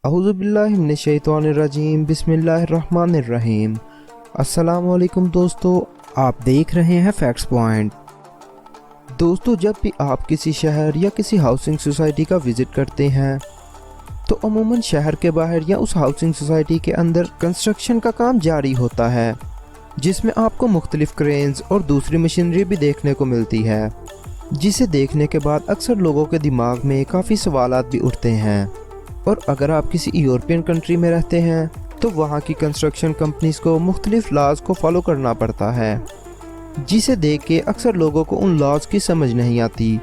अऊज़ुबिल्लाहि मिनश्शैतानिर्रजीम बिस्मिल्लाहिर्रहमानिर्रहीम। अस्सलाम वालेकुम दोस्तों, आप देख रहे हैं फैक्ट्स पॉइंट। दोस्तों, जब भी आप किसी शहर या किसी हाउसिंग सोसाइटी का विज़िट करते हैं तो अमूमन शहर के बाहर या उस हाउसिंग सोसाइटी के अंदर कंस्ट्रक्शन का काम जारी होता है, जिसमें आपको मुख्तलिफ क्रेन्स और दूसरी मशीनरी भी देखने को मिलती है, जिसे देखने के बाद अक्सर लोगों के दिमाग में काफ़ी सवालात भी उठते हैं। और अगर आप किसी यूरोपियन कंट्री में रहते हैं तो वहाँ की कंस्ट्रक्शन कंपनीज को मुख्तलिफ लॉज को फॉलो करना पड़ता है, जिसे देख के अक्सर लोगों को उन लॉज की समझ नहीं आती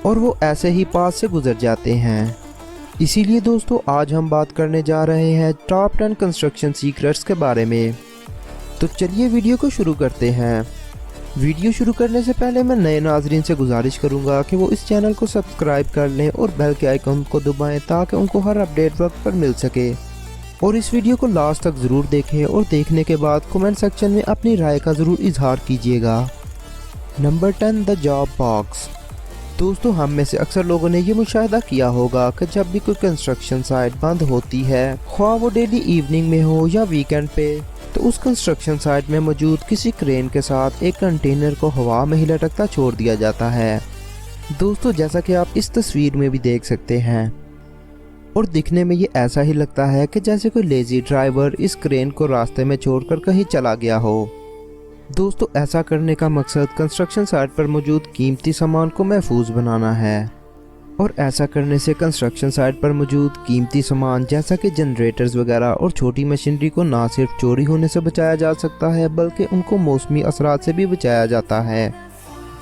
और वो ऐसे ही पास से गुजर जाते हैं। इसीलिए दोस्तों, आज हम बात करने जा रहे हैं टॉप 10 कंस्ट्रक्शन सीक्रेट्स के बारे में। तो चलिए वीडियो को शुरू करते हैं। वीडियो शुरू करने से पहले मैं नए नाजरीन से गुजारिश करूंगा कि वो इस चैनल को सब्सक्राइब कर लें और बेल के आइकन को दबाएं ताकि उनको हर अपडेट वक्त पर मिल सके। और इस वीडियो को लास्ट तक ज़रूर देखें और देखने के बाद कमेंट सेक्शन में अपनी राय का ज़रूर इजहार कीजिएगा। Number 10, the job box. दोस्तों, हम में से अक्सर लोगों ने ये मुशाहिदा किया होगा कि जब भी कोई कंस्ट्रक्शन साइट बंद होती है, ख्वाह वो डेली इवनिंग में हो या वीकेंड पे, तो उस कंस्ट्रक्शन साइट में मौजूद किसी क्रेन के साथ एक कंटेनर को हवा में ही लटकता छोड़ दिया जाता है। दोस्तों, जैसा कि आप इस तस्वीर में भी देख सकते हैं, और दिखने में ये ऐसा ही लगता है कि जैसे कोई लेजी ड्राइवर इस क्रेन को रास्ते में छोड़कर कहीं चला गया हो। दोस्तों, ऐसा करने का मकसद कंस्ट्रक्शन साइट पर मौजूद कीमती सामान को महफूज बनाना है, और ऐसा करने से कंस्ट्रक्शन साइट पर मौजूद कीमती सामान जैसा कि जनरेटर्स वगैरह और छोटी मशीनरी को ना सिर्फ चोरी होने से बचाया जा सकता है बल्कि उनको मौसमी असरात से भी बचाया जाता है।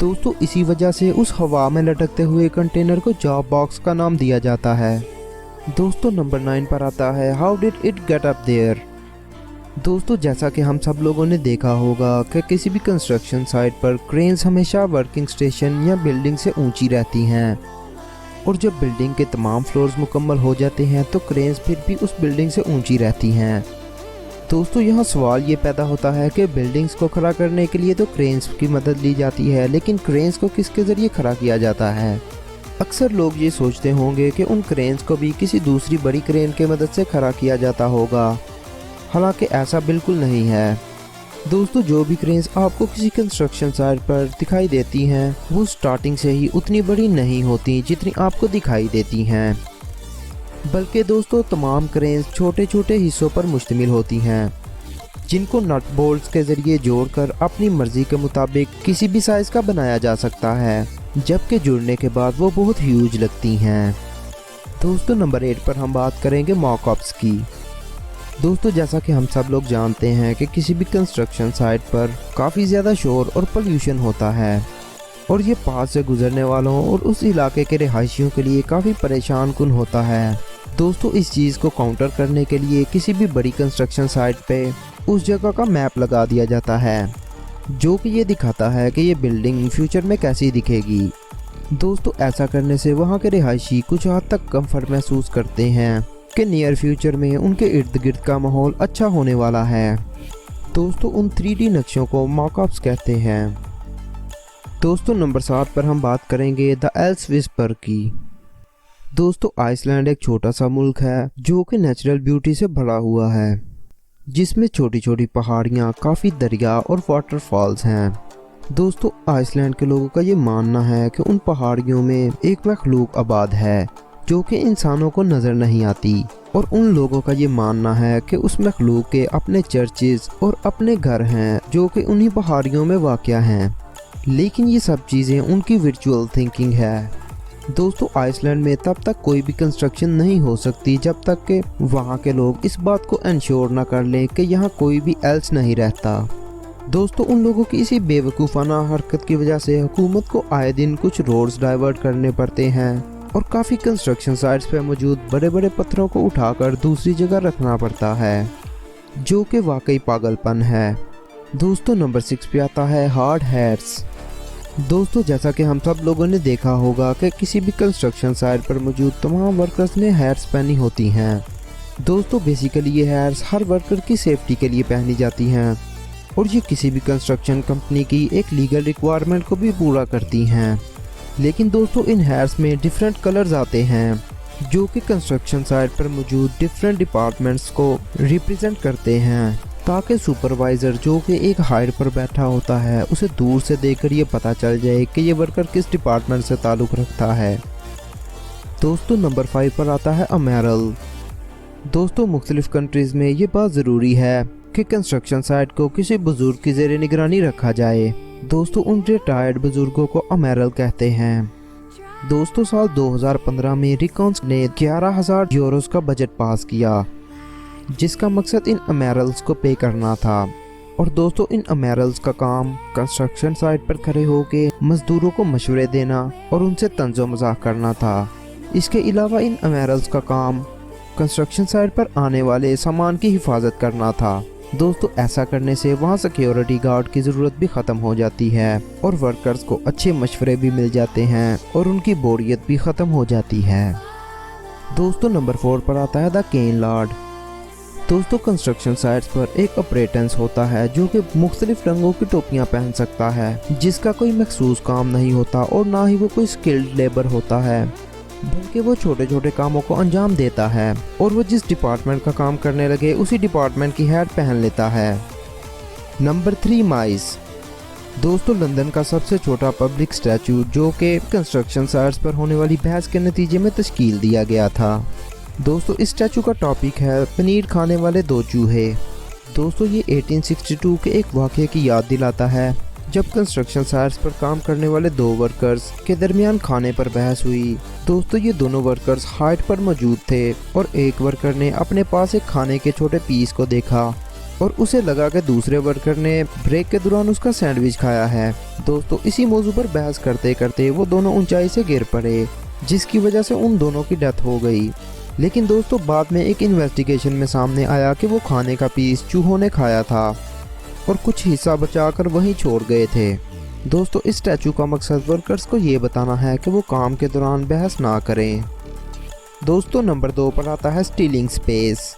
दोस्तों, इसी वजह से उस हवा में लटकते हुए कंटेनर को जॉब बॉक्स का नाम दिया जाता है। दोस्तों, नंबर 9 पर आता है how did it get up there. दोस्तों, जैसा कि हम सब लोगों ने देखा होगा कि किसी भी कंस्ट्रक्शन साइट पर क्रेन्स हमेशा वर्किंग स्टेशन या बिल्डिंग से ऊंची रहती हैं, और जब बिल्डिंग के तमाम फ्लोर्स मुकम्मल हो जाते हैं तो क्रेन्स फिर भी उस बिल्डिंग से ऊंची रहती हैं। दोस्तों, यहाँ सवाल ये पैदा होता है कि बिल्डिंग्स को खड़ा करने के लिए तो क्रेन्स की मदद ली जाती है, लेकिन क्रेन्स को किसके ज़रिए खड़ा किया जाता है? अक्सर लोग ये सोचते होंगे कि उन क्रेन्स को भी किसी दूसरी बड़ी क्रेन की मदद से खड़ा किया जाता होगा, हालांकि ऐसा बिल्कुल नहीं है। दोस्तों, जो भी क्रेन्स आपको किसी कंस्ट्रक्शन साइट पर दिखाई देती हैं वो स्टार्टिंग से ही उतनी बड़ी नहीं होती जितनी आपको दिखाई देती हैं, बल्कि दोस्तों तमाम क्रेन्स छोटे छोटे हिस्सों पर मुश्तमिल होती हैं, जिनको नट बोल्ट्स के ज़रिए जोड़कर अपनी मर्ज़ी के मुताबिक किसी भी साइज़ का बनाया जा सकता है, जबकि जुड़ने के बाद वो बहुत ह्यूज लगती हैं। दोस्तों, नंबर 8 पर हम बात करेंगे मॉकअप्स की। दोस्तों, जैसा कि हम सब लोग जानते हैं कि किसी भी कंस्ट्रक्शन साइट पर काफ़ी ज़्यादा शोर और पोल्यूशन होता है, और ये पास से गुजरने वालों और उस इलाके के रिहायशियों के लिए काफ़ी परेशान कुन होता है। दोस्तों, इस चीज़ को काउंटर करने के लिए किसी भी बड़ी कंस्ट्रक्शन साइट पे उस जगह का मैप लगा दिया जाता है, जो कि ये दिखाता है कि ये बिल्डिंग फ्यूचर में कैसी दिखेगी। दोस्तों, ऐसा करने से वहाँ के रिहायशी कुछ हद तक कम्फर्ट महसूस करते हैं कि नियर फ्यूचर में उनके इर्द गिर्द का माहौल अच्छा होने वाला है। दोस्तों, उन 3D नक्शों को मॉकअप्स कहते हैं। दोस्तों, नंबर 7 पर हम बात करेंगे द एल्स विस्पर की। दोस्तों, आइसलैंड एक छोटा सा मुल्क है जो कि नेचुरल ब्यूटी से भरा हुआ है, जिसमें छोटी छोटी पहाड़ियाँ, काफ़ी दरिया और वाटरफॉल्स हैं। दोस्तों, आइसलैंड के लोगों का ये मानना है कि उन पहाड़ियों में एक मखलूक आबाद है जो कि इंसानों को नज़र नहीं आती, और उन लोगों का ये मानना है कि उस मखलूक के अपने चर्चेस और अपने घर हैं जो कि उन्हीं पहाड़ियों में वाक़या हैं, लेकिन ये सब चीज़ें उनकी वर्चुअल थिंकिंग है। दोस्तों, आइसलैंड में तब तक कोई भी कंस्ट्रक्शन नहीं हो सकती जब तक कि वहाँ के लोग इस बात को इंश्योर ना कर लें कि यहाँ कोई भी एल्स नहीं रहता। दोस्तों, उन लोगों की इसी बेवकूफ़ाना हरकत की वजह से हुकूमत को आए दिन कुछ रोड्स डाइवर्ट करने पड़ते हैं, और काफ़ी कंस्ट्रक्शन साइट्स पर मौजूद बड़े बड़े पत्थरों को उठाकर दूसरी जगह रखना पड़ता है, जो कि वाकई पागलपन है। दोस्तों, नंबर 6 पे आता है हार्ड हैट्स। दोस्तों, जैसा कि हम सब लोगों ने देखा होगा कि किसी भी कंस्ट्रक्शन साइट पर मौजूद तमाम वर्कर्स ने हैट्स पहनी होती हैं। दोस्तों, बेसिकली ये हैट्स हर वर्कर की सेफ्टी के लिए पहनी जाती हैं, और ये किसी भी कंस्ट्रक्शन कंपनी की एक लीगल रिक्वायरमेंट को भी पूरा करती हैं। लेकिन दोस्तों, इन हेयर्स में डिफरेंट कलर्स आते हैं, जो कि कंस्ट्रक्शन साइट पर मौजूद डिफरेंट डिपार्टमेंट्स को रिप्रेजेंट करते हैं, ताकि सुपरवाइज़र जो कि एक हाइट पर बैठा होता है उसे दूर से देखकर ये पता चल जाए कि ये वर्कर किस डिपार्टमेंट से ताल्लुक़ रखता है। दोस्तों नंबर 5 पर आता है अमेरल। दोस्तों मुख्तलिफ कंट्रीज़ में ये बात ज़रूरी है कि कंस्ट्रक्शन साइट को किसी बुजुर्ग की ज़ेरे निगरानी रखा जाए। दोस्तों उन रिटायर्ड बुजुर्गों को अमेरल कहते हैं। दोस्तों साल 2015 में रिकॉन्स ने 11,000 यूरोस का बजट पास किया, जिसका मकसद इन अमेरल्स को पे करना था। और दोस्तों इन अमेरल्स का काम कंस्ट्रक्शन साइट पर खड़े होकर मजदूरों को मशवरे देना और उनसे तंज़ो मज़ाक करना था। इसके अलावा इन अमेरल्स का काम कंस्ट्रक्शन साइट पर आने वाले सामान की हिफाजत करना था। दोस्तों ऐसा करने से वहाँ सिक्योरिटी गार्ड की ज़रूरत भी ख़त्म हो जाती है और वर्कर्स को अच्छे मशवरे भी मिल जाते हैं और उनकी बोरियत भी ख़त्म हो जाती है। दोस्तों नंबर 4 पर आता है द केन लॉर्ड। दोस्तों कंस्ट्रक्शन साइट्स पर एक ऑपरेटेंस होता है जो कि मुख्तलिफ रंगों की टोपियाँ पहन सकता है, जिसका कोई मखसूस काम नहीं होता और ना ही वो कोई स्किल्ड लेबर होता है, बल्कि वो छोटे छोटे कामों को अंजाम देता है और वो जिस डिपार्टमेंट का काम करने लगे उसी डिपार्टमेंट की हैट पहन लेता है। नंबर 3 माइस। दोस्तों लंदन का सबसे छोटा पब्लिक स्टैचू जो कि कंस्ट्रक्शन साइट्स पर होने वाली बहस के नतीजे में तश्कील दिया गया था। दोस्तों इस स्टैचू का टॉपिक है पनीर खाने वाले 2 चूहे। दोस्तों ये 1862 के एक वाक़ये की याद दिलाता है जब कंस्ट्रक्शन साइट्स पर काम करने वाले 2 वर्कर्स के दरमियान खाने पर बहस हुई। दोस्तों ये दोनों वर्कर्स हाइट पर मौजूद थे और एक वर्कर ने अपने पास एक खाने के छोटे पीस को देखा और उसे लगा कि दूसरे वर्कर ने ब्रेक के दौरान उसका सैंडविच खाया है। दोस्तों इसी मौजू पर बहस करते करते वो दोनों ऊंचाई से गिर पड़े, जिसकी वजह से उन दोनों की डेथ हो गई। लेकिन दोस्तों बाद में एक इन्वेस्टिगेशन में सामने आया कि वो खाने का पीस चूहों ने खाया था और कुछ हिस्सा बचाकर वहीं छोड़ गए थे। दोस्तों इस स्टैचू का मकसद वर्कर्स को ये बताना है कि वो काम के दौरान बहस ना करें। दोस्तों नंबर 2 पर आता है स्टीलिंग स्पेस।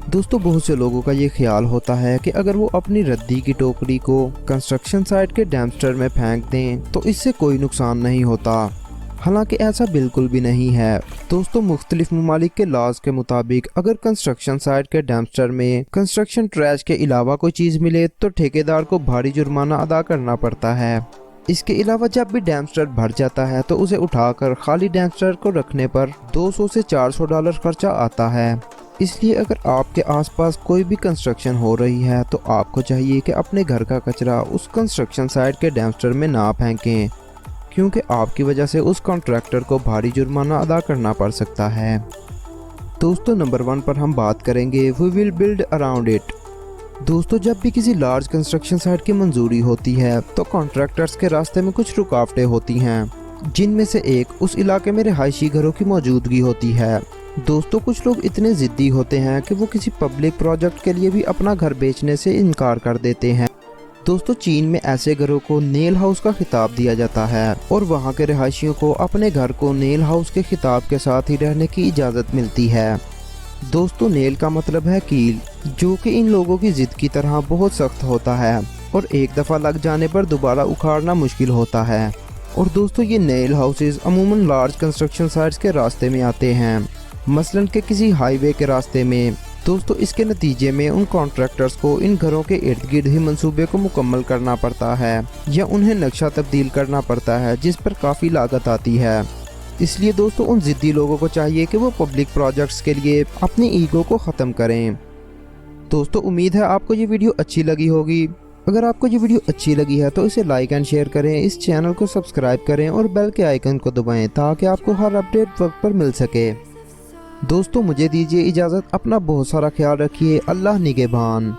दोस्तों बहुत से लोगों का ये ख्याल होता है कि अगर वो अपनी रद्दी की टोकरी को कंस्ट्रक्शन साइट के डैम्पस्टर में फेंक दें तो इससे कोई नुकसान नहीं होता, हालांकि ऐसा बिल्कुल भी नहीं है। दोस्तों मुख्तलिफ ममालिक के लॉज के मुताबिक अगर कंस्ट्रक्शन साइट के डैम्पस्टर में कंस्ट्रक्शन ट्रैश के अलावा कोई चीज़ मिले तो ठेकेदार को भारी जुर्माना अदा करना पड़ता है। इसके अलावा जब भी डैम्पस्टर भर जाता है तो उसे उठाकर खाली डैम्पस्टर को रखने पर $200 से $400 खर्चा आता है। इसलिए अगर आपके आसपास कोई भी कंस्ट्रक्शन हो रही है तो आपको चाहिए कि अपने घर का कचरा उस कंस्ट्रक्शन साइट के डैम्पस्टर में ना फेंकें, क्योंकि आपकी वजह से उस कॉन्ट्रैक्टर को भारी जुर्माना अदा करना पड़ सकता है। दोस्तों नंबर 1 पर हम बात करेंगे we will build around it. दोस्तों जब भी किसी लार्ज कंस्ट्रक्शन साइट की मंजूरी होती है तो कॉन्ट्रैक्टर्स के रास्ते में कुछ रुकावटें होती हैं, जिनमें से एक उस इलाके में रिहायशी घरों की मौजूदगी होती है। दोस्तों कुछ लोग इतने ज़िद्दी होते हैं कि वो किसी पब्लिक प्रोजेक्ट के लिए भी अपना घर बेचने से इनकार कर देते हैं। दोस्तों चीन में ऐसे घरों को नेल हाउस का खिताब दिया जाता है और वहाँ के रिहायशियों को अपने घर को नेल हाउस के खिताब के साथ ही रहने की इजाज़त मिलती है। दोस्तों नेल का मतलब है कील, जो कि इन लोगों की ज़िद की तरह बहुत सख्त होता है और एक दफ़ा लग जाने पर दोबारा उखाड़ना मुश्किल होता है। और दोस्तों ये नेल हाउसेज अमूमन लार्ज कंस्ट्रक्शन साइट्स के रास्ते में आते हैं, मसलन के किसी हाईवे के रास्ते में। दोस्तों इसके नतीजे में उन कॉन्ट्रैक्टर्स को इन घरों के इर्द गिर्द ही मंसूबे को मुकम्मल करना पड़ता है या उन्हें नक्शा तब्दील करना पड़ता है, जिस पर काफ़ी लागत आती है। इसलिए दोस्तों उन ज़िद्दी लोगों को चाहिए कि वो पब्लिक प्रोजेक्ट्स के लिए अपनी ईगो को ख़त्म करें। दोस्तों उम्मीद है आपको ये वीडियो अच्छी लगी होगी। अगर आपको ये वीडियो अच्छी लगी है तो इसे लाइक एंड शेयर करें, इस चैनल को सब्सक्राइब करें और बेल के आइकन को दबाएं ताकि आपको हर अपडेट वक्त पर मिल सके। दोस्तों मुझे दीजिए इजाज़त, अपना बहुत सारा ख्याल रखिए। अल्लाह निगहबान।